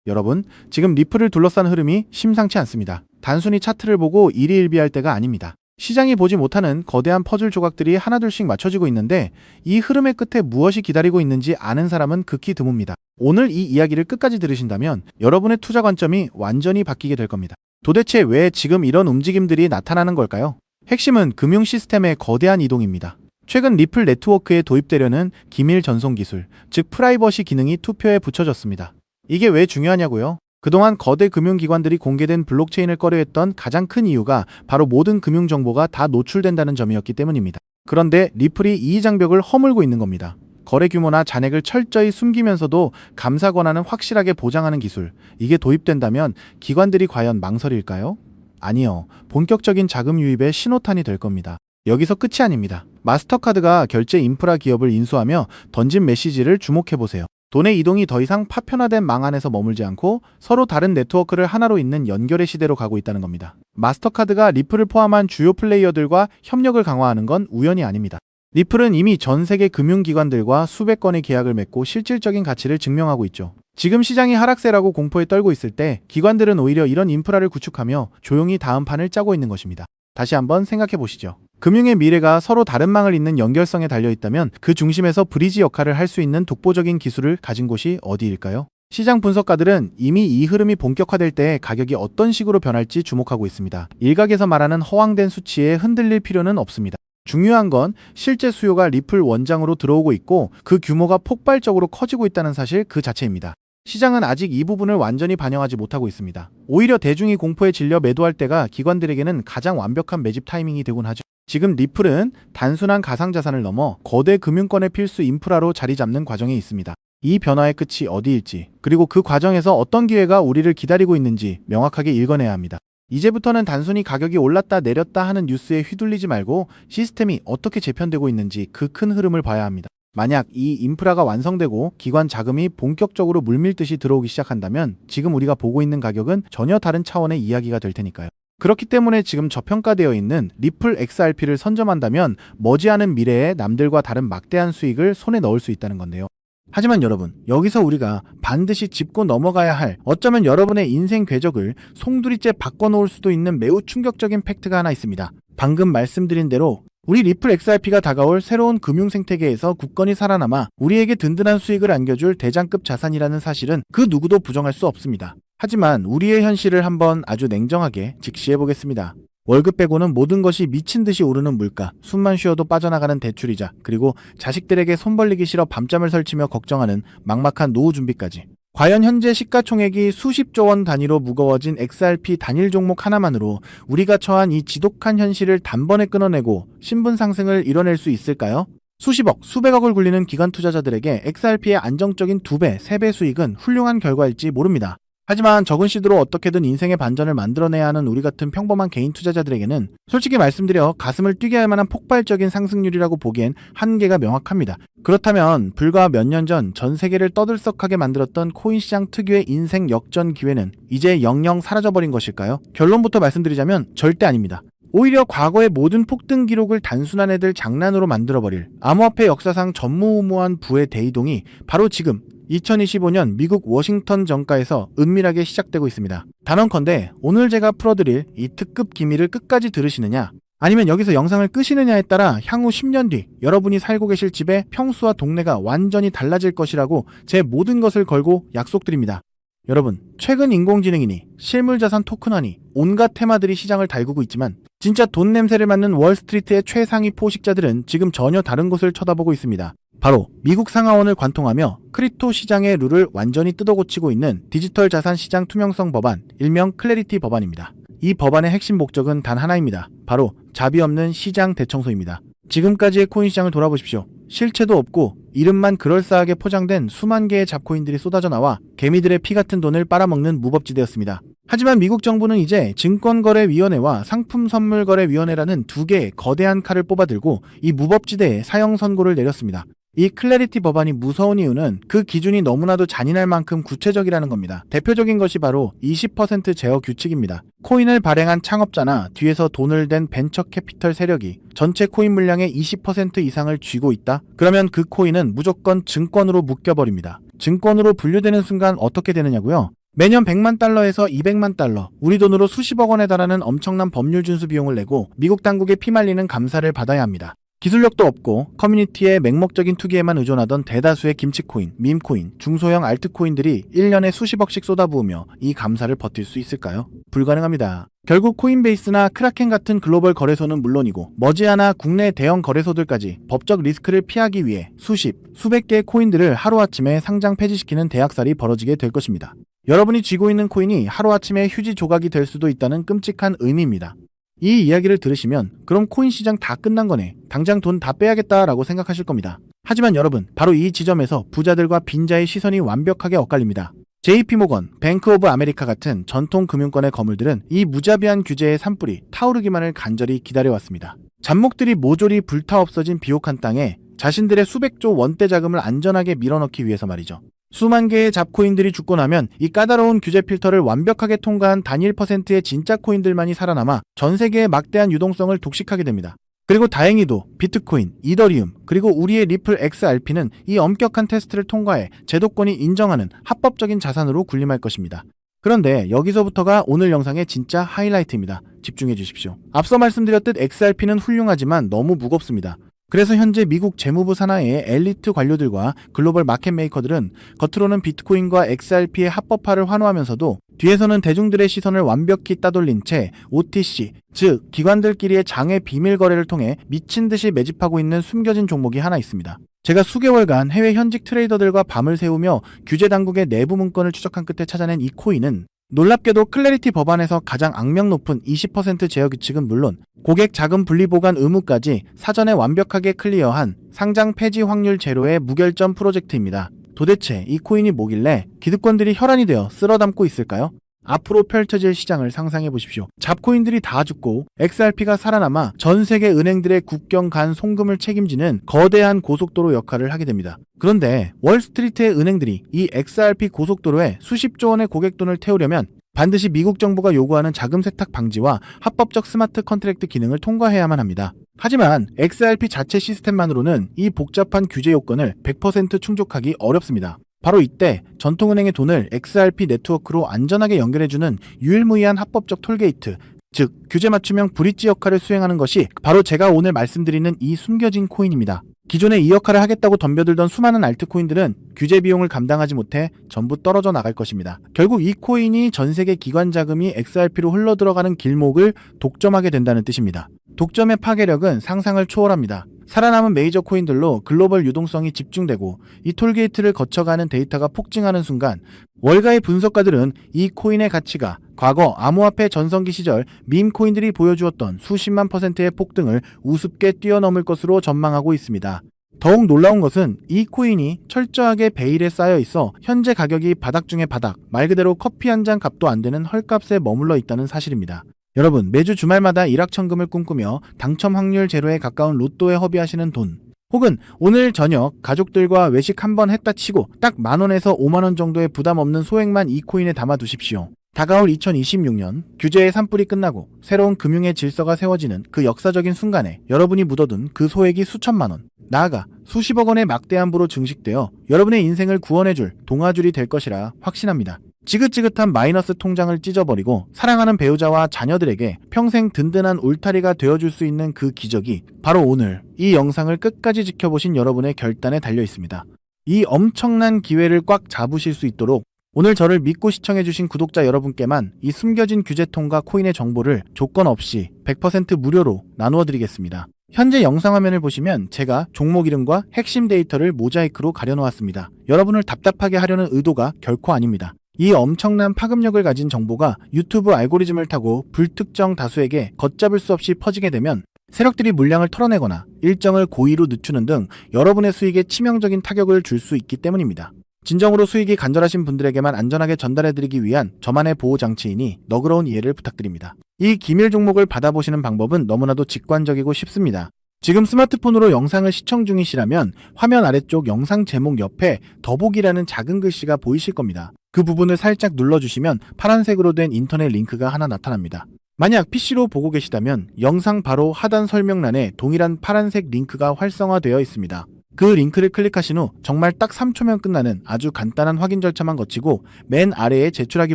여러분, 지금 리플을 둘러싼 흐름이 심상치 않습니다. 단순히 차트를 보고 일희일비할 때가 아닙니다. 시장이 보지 못하는 거대한 퍼즐 조각들이 하나둘씩 맞춰지고 있는데 이 흐름의 끝에 무엇이 기다리고 있는지 아는 사람은 극히 드뭅니다. 오늘 이 이야기를 끝까지 들으신다면 여러분의 투자 관점이 완전히 바뀌게 될 겁니다. 도대체 왜 지금 이런 움직임들이 나타나는 걸까요? 핵심은 금융 시스템의 거대한 이동입니다. 최근 리플 네트워크에 도입되려는 기밀 전송 기술, 즉 프라이버시 기능이 투표에 붙여졌습니다. 이게 왜 중요하냐고요? 그동안 거대 금융기관들이 공개된 블록체인을 꺼려했던 가장 큰 이유가 바로 모든 금융정보가 다 노출된다는 점이었기 때문입니다. 그런데 리플이 이 장벽을 허물고 있는 겁니다. 거래 규모나 잔액을 철저히 숨기면서도 감사 권한은 확실하게 보장하는 기술. 이게 도입된다면 기관들이 과연 망설일까요? 아니요. 본격적인 자금 유입의 신호탄이 될 겁니다. 여기서 끝이 아닙니다. 마스터카드가 결제 인프라 기업을 인수하며 던진 메시지를 주목해보세요. 돈의 이동이 더 이상 파편화된 망 안에서 머물지 않고 서로 다른 네트워크를 하나로 잇는 연결의 시대로 가고 있다는 겁니다. 마스터카드가 리플을 포함한 주요 플레이어들과 협력을 강화하는 건 우연이 아닙니다. 리플은 이미 전 세계 금융기관들과 수백 건의 계약을 맺고 실질적인 가치를 증명하고 있죠. 지금 시장이 하락세라고 공포에 떨고 있을 때 기관들은 오히려 이런 인프라를 구축하며 조용히 다음 판을 짜고 있는 것입니다. 다시 한번 생각해 보시죠. 금융의 미래가 서로 다른 망을 잇는 연결성에 달려있다면 그 중심에서 브리지 역할을 할 수 있는 독보적인 기술을 가진 곳이 어디일까요? 시장 분석가들은 이미 이 흐름이 본격화될 때 가격이 어떤 식으로 변할지 주목하고 있습니다. 일각에서 말하는 허황된 수치에 흔들릴 필요는 없습니다. 중요한 건 실제 수요가 리플 원장으로 들어오고 있고 그 규모가 폭발적으로 커지고 있다는 사실 그 자체입니다. 시장은 아직 이 부분을 완전히 반영하지 못하고 있습니다. 오히려 대중이 공포에 질려 매도할 때가 기관들에게는 가장 완벽한 매집 타이밍이 되곤 하죠. 지금 리플은 단순한 가상자산을 넘어 거대 금융권의 필수 인프라로 자리 잡는 과정에 있습니다. 이 변화의 끝이 어디일지, 그리고 그 과정에서 어떤 기회가 우리를 기다리고 있는지 명확하게 읽어내야 합니다. 이제부터는 단순히 가격이 올랐다 내렸다 하는 뉴스에 휘둘리지 말고 시스템이 어떻게 재편되고 있는지 그 큰 흐름을 봐야 합니다. 만약 이 인프라가 완성되고 기관 자금이 본격적으로 물밀듯이 들어오기 시작한다면 지금 우리가 보고 있는 가격은 전혀 다른 차원의 이야기가 될 테니까요. 그렇기 때문에 지금 저평가되어 있는 리플 XRP를 선점한다면 머지않은 미래에 남들과 다른 막대한 수익을 손에 넣을 수 있다는 건데요. 하지만 여러분, 여기서 우리가 반드시 짚고 넘어가야 할, 어쩌면 여러분의 인생 궤적을 송두리째 바꿔놓을 수도 있는 매우 충격적인 팩트가 하나 있습니다. 방금 말씀드린 대로 우리 리플 XRP가 다가올 새로운 금융 생태계에서 굳건히 살아남아 우리에게 든든한 수익을 안겨줄 대장급 자산이라는 사실은 그 누구도 부정할 수 없습니다. 하지만 우리의 현실을 한번 아주 냉정하게 직시해보겠습니다. 월급 빼고는 모든 것이 미친 듯이 오르는 물가, 숨만 쉬어도 빠져나가는 대출이자, 그리고 자식들에게 손 벌리기 싫어 밤잠을 설치며 걱정하는 막막한 노후 준비까지. 과연 현재 시가총액이 수십조 원 단위로 무거워진 XRP 단일 종목 하나만으로 우리가 처한 이 지독한 현실을 단번에 끊어내고 신분 상승을 이뤄낼 수 있을까요? 수십억, 수백억을 굴리는 기관 투자자들에게 XRP의 안정적인 2배, 3배 수익은 훌륭한 결과일지 모릅니다. 하지만 적은 시드로 어떻게든 인생의 반전을 만들어내야 하는 우리 같은 평범한 개인 투자자들에게는 솔직히 말씀드려 가슴을 뛰게 할 만한 폭발적인 상승률이라고 보기엔 한계가 명확합니다. 그렇다면 불과 몇 년 전 전 세계를 떠들썩하게 만들었던 코인 시장 특유의 인생 역전 기회는 이제 영영 사라져버린 것일까요? 결론부터 말씀드리자면 절대 아닙니다. 오히려 과거의 모든 폭등 기록을 단순한 애들 장난으로 만들어버릴 암호화폐 역사상 전무후무한 부의 대이동이 바로 지금 2025년 미국 워싱턴 정가에서 은밀하게 시작되고 있습니다. 단언컨대 오늘 제가 풀어드릴 이 특급 기밀을 끝까지 들으시느냐, 아니면 여기서 영상을 끄시느냐에 따라 향후 10년 뒤 여러분이 살고 계실 집의 평수와 동네가 완전히 달라질 것이라고 제 모든 것을 걸고 약속드립니다. 여러분, 최근 인공지능이니 실물자산 토큰화니 온갖 테마들이 시장을 달구고 있지만 진짜 돈 냄새를 맡는 월스트리트의 최상위 포식자들은 지금 전혀 다른 곳을 쳐다보고 있습니다. 바로 미국 상하원을 관통하며 크립토 시장의 룰을 완전히 뜯어고치고 있는 디지털 자산 시장 투명성 법안, 일명 클래리티 법안입니다. 이 법안의 핵심 목적은 단 하나입니다. 바로 자비 없는 시장 대청소입니다. 지금까지의 코인 시장을 돌아보십시오. 실체도 없고 이름만 그럴싸하게 포장된 수만 개의 잡코인들이 쏟아져 나와 개미들의 피 같은 돈을 빨아먹는 무법지대였습니다. 하지만 미국 정부는 이제 증권거래위원회와 상품선물거래위원회라는 두 개의 거대한 칼을 뽑아들고 이 무법지대에 사형 선고를 내렸습니다. 이 클래리티 법안이 무서운 이유는 그 기준이 너무나도 잔인할 만큼 구체적이라는 겁니다. 대표적인 것이 바로 20% 제어 규칙입니다. 코인을 발행한 창업자나 뒤에서 돈을 댄 벤처 캐피털 세력이 전체 코인 물량의 20% 이상을 쥐고 있다? 그러면 그 코인은 무조건 증권으로 묶여버립니다. 증권으로 분류되는 순간 어떻게 되느냐고요? 매년 100만 달러에서 200만 달러, 우리 돈으로 수십억 원에 달하는 엄청난 법률 준수 비용을 내고 미국 당국에 피말리는 감사를 받아야 합니다. 기술력도 없고 커뮤니티의 맹목적인 투기에만 의존하던 대다수의 김치코인, 밈코인, 중소형 알트코인들이 1년에 수십억씩 쏟아부으며 이 감사를 버틸 수 있을까요? 불가능합니다. 결국 코인베이스나 크라켄 같은 글로벌 거래소는 물론이고 머지않아 국내 대형 거래소들까지 법적 리스크를 피하기 위해 수십, 수백 개의 코인들을 하루아침에 상장 폐지시키는 대학살이 벌어지게 될 것입니다. 여러분이 쥐고 있는 코인이 하루아침에 휴지 조각이 될 수도 있다는 끔찍한 의미입니다. 이 이야기를 들으시면 그럼 코인 시장 다 끝난 거네, 당장 돈 다 빼야겠다라고 생각하실 겁니다. 하지만 여러분, 바로 이 지점에서 부자들과 빈자의 시선이 완벽하게 엇갈립니다. JP모건, 뱅크 오브 아메리카 같은 전통 금융권의 거물들은 이 무자비한 규제의 산불이 타오르기만을 간절히 기다려왔습니다. 잡목들이 모조리 불타 없어진 비옥한 땅에 자신들의 수백조 원대 자금을 안전하게 밀어넣기 위해서 말이죠. 수만 개의 잡코인들이 죽고 나면 이 까다로운 규제 필터를 완벽하게 통과한 단일 %의 진짜 코인들만이 살아남아 전 세계의 막대한 유동성을 독식하게 됩니다. 그리고 다행히도 비트코인, 이더리움, 그리고 우리의 리플 XRP는 이 엄격한 테스트를 통과해 제도권이 인정하는 합법적인 자산으로 군림할 것입니다. 그런데 여기서부터가 오늘 영상의 진짜 하이라이트입니다. 집중해 주십시오. 앞서 말씀드렸듯 XRP는 훌륭하지만 너무 무겁습니다. 그래서 현재 미국 재무부 산하의 엘리트 관료들과 글로벌 마켓 메이커들은 겉으로는 비트코인과 XRP의 합법화를 환호하면서도 뒤에서는 대중들의 시선을 완벽히 따돌린 채 OTC, 즉 기관들끼리의 장외 비밀 거래를 통해 미친 듯이 매집하고 있는 숨겨진 종목이 하나 있습니다. 제가 수개월간 해외 현직 트레이더들과 밤을 새우며 규제 당국의 내부 문건을 추적한 끝에 찾아낸 이 코인은 놀랍게도 클래리티 법안에서 가장 악명 높은 20% 제어 규칙은 물론 고객 자금 분리 보관 의무까지 사전에 완벽하게 클리어한 상장 폐지 확률 제로의 무결점 프로젝트입니다. 도대체 이 코인이 뭐길래 기득권들이 혈안이 되어 쓸어담고 있을까요? 앞으로 펼쳐질 시장을 상상해 보십시오. 잡코인들이 다 죽고 XRP가 살아남아 전 세계 은행들의 국경 간 송금을 책임지는 거대한 고속도로 역할을 하게 됩니다. 그런데 월스트리트의 은행들이 이 XRP 고속도로에 수십조 원의 고객돈을 태우려면 반드시 미국 정부가 요구하는 자금 세탁 방지와 합법적 스마트 컨트랙트 기능을 통과해야만 합니다. 하지만 XRP 자체 시스템만으로는 이 복잡한 규제 요건을 100% 충족하기 어렵습니다. 바로 이때 전통은행의 돈을 XRP 네트워크로 안전하게 연결해주는 유일무이한 합법적 톨게이트, 즉 규제 맞춤형 브릿지 역할을 수행하는 것이 바로 제가 오늘 말씀드리는 이 숨겨진 코인입니다. 기존에 이 역할을 하겠다고 덤벼들던 수많은 알트코인들은 규제 비용을 감당하지 못해 전부 떨어져 나갈 것입니다. 결국 이 코인이 전 세계 기관 자금이 XRP로 흘러들어가는 길목을 독점하게 된다는 뜻입니다. 독점의 파괴력은 상상을 초월합니다. 살아남은 메이저 코인들로 글로벌 유동성이 집중되고 이 톨게이트를 거쳐가는 데이터가 폭증하는 순간 월가의 분석가들은 이 코인의 가치가 과거 암호화폐 전성기 시절 밈 코인들이 보여주었던 수십만 %의 폭등을 우습게 뛰어넘을 것으로 전망하고 있습니다. 더욱 놀라운 것은 이 코인이 철저하게 베일에 쌓여 있어 현재 가격이 바닥 중의 바닥, 말 그대로 커피 한 잔 값도 안 되는 헐값에 머물러 있다는 사실입니다. 여러분, 매주 주말마다 일확천금을 꿈꾸며 당첨 확률 제로에 가까운 로또에 허비하시는 돈, 혹은 오늘 저녁 가족들과 외식 한번 했다 치고 딱 10,000원에서 50,000원 정도의 부담 없는 소액만 이 코인에 담아 두십시오. 다가올 2026년 규제의 산불이 끝나고 새로운 금융의 질서가 세워지는 그 역사적인 순간에 여러분이 묻어둔 그 소액이 수천만 원, 나아가 수십억 원의 막대한 부로 증식되어 여러분의 인생을 구원해줄 동아줄이 될 것이라 확신합니다. 지긋지긋한 마이너스 통장을 찢어버리고 사랑하는 배우자와 자녀들에게 평생 든든한 울타리가 되어줄 수 있는 그 기적이 바로 오늘 이 영상을 끝까지 지켜보신 여러분의 결단에 달려 있습니다. 이 엄청난 기회를 꽉 잡으실 수 있도록 오늘 저를 믿고 시청해주신 구독자 여러분께만 이 숨겨진 규제통과 코인의 정보를 조건 없이 100% 무료로 나누어드리겠습니다. 현재 영상 화면을 보시면 제가 종목 이름과 핵심 데이터를 모자이크로 가려놓았습니다. 여러분을 답답하게 하려는 의도가 결코 아닙니다. 이 엄청난 파급력을 가진 정보가 유튜브 알고리즘을 타고 불특정 다수에게 걷잡을 수 없이 퍼지게 되면 세력들이 물량을 털어내거나 일정을 고의로 늦추는 등 여러분의 수익에 치명적인 타격을 줄 수 있기 때문입니다. 진정으로 수익이 간절하신 분들에게만 안전하게 전달해드리기 위한 저만의 보호장치이니 너그러운 이해를 부탁드립니다. 이 기밀 종목을 받아보시는 방법은 너무나도 직관적이고 쉽습니다. 지금 스마트폰으로 영상을 시청 중이시라면 화면 아래쪽 영상 제목 옆에 더보기라는 작은 글씨가 보이실 겁니다. 그 부분을 살짝 눌러주시면 파란색으로 된 인터넷 링크가 하나 나타납니다. 만약 PC로 보고 계시다면 영상 바로 하단 설명란에 동일한 파란색 링크가 활성화되어 있습니다. 그 링크를 클릭하신 후 정말 딱 3초면 끝나는 아주 간단한 확인 절차만 거치고 맨 아래에 제출하기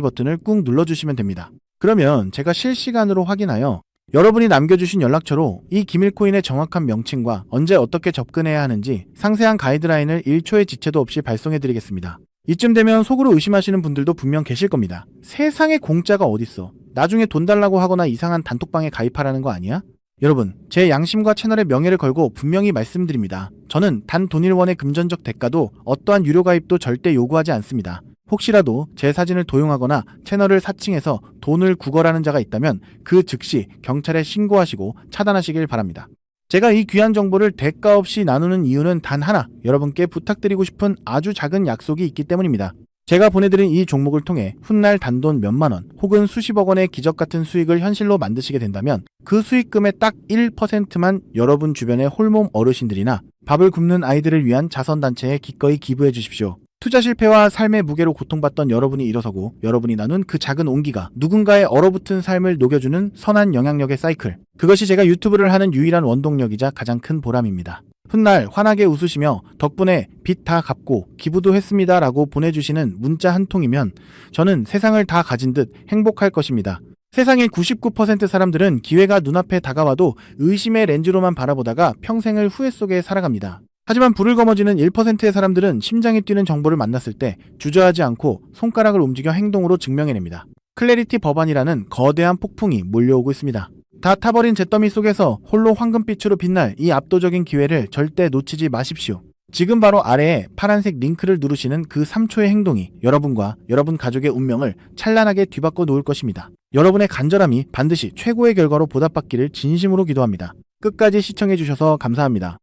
버튼을 꾹 눌러주시면 됩니다. 그러면 제가 실시간으로 확인하여 여러분이 남겨주신 연락처로 이 기밀코인의 정확한 명칭과 언제 어떻게 접근해야 하는지 상세한 가이드라인을 1초의 지체도 없이 발송해드리겠습니다. 이쯤 되면 속으로 의심하시는 분들도 분명 계실 겁니다. 세상에 공짜가 어딨어? 나중에 돈 달라고 하거나 이상한 단톡방에 가입하라는 거 아니야? 여러분, 제 양심과 채널의 명예를 걸고 분명히 말씀드립니다. 저는 단 돈일원의 금전적 대가도 어떠한 유료 가입도 절대 요구하지 않습니다. 혹시라도 제 사진을 도용하거나 채널을 사칭해서 돈을 구걸하는 자가 있다면 그 즉시 경찰에 신고하시고 차단하시길 바랍니다. 제가 이 귀한 정보를 대가 없이 나누는 이유는 단 하나, 여러분께 부탁드리고 싶은 아주 작은 약속이 있기 때문입니다. 제가 보내드린 이 종목을 통해 훗날 단돈 몇만 원 혹은 수십억 원의 기적 같은 수익을 현실로 만드시게 된다면 그 수익금의 딱 1%만 여러분 주변의 홀몸 어르신들이나 밥을 굶는 아이들을 위한 자선단체에 기꺼이 기부해 주십시오. 투자 실패와 삶의 무게로 고통받던 여러분이 일어서고 여러분이 나눈 그 작은 온기가 누군가의 얼어붙은 삶을 녹여주는 선한 영향력의 사이클. 그것이 제가 유튜브를 하는 유일한 원동력이자 가장 큰 보람입니다. 훗날 환하게 웃으시며 덕분에 빚 다 갚고 기부도 했습니다 라고 보내주시는 문자 한 통이면 저는 세상을 다 가진 듯 행복할 것입니다. 세상의 99% 사람들은 기회가 눈앞에 다가와도 의심의 렌즈로만 바라보다가 평생을 후회 속에 살아갑니다. 하지만 불을 거머쥐는 1%의 사람들은 심장이 뛰는 정보를 만났을 때 주저하지 않고 손가락을 움직여 행동으로 증명해냅니다. 클래리티 법안이라는 거대한 폭풍이 몰려오고 있습니다. 다 타버린 잿더미 속에서 홀로 황금빛으로 빛날 이 압도적인 기회를 절대 놓치지 마십시오. 지금 바로 아래에 파란색 링크를 누르시는 그 3초의 행동이 여러분과 여러분 가족의 운명을 찬란하게 뒤바꿔 놓을 것입니다. 여러분의 간절함이 반드시 최고의 결과로 보답받기를 진심으로 기도합니다. 끝까지 시청해주셔서 감사합니다.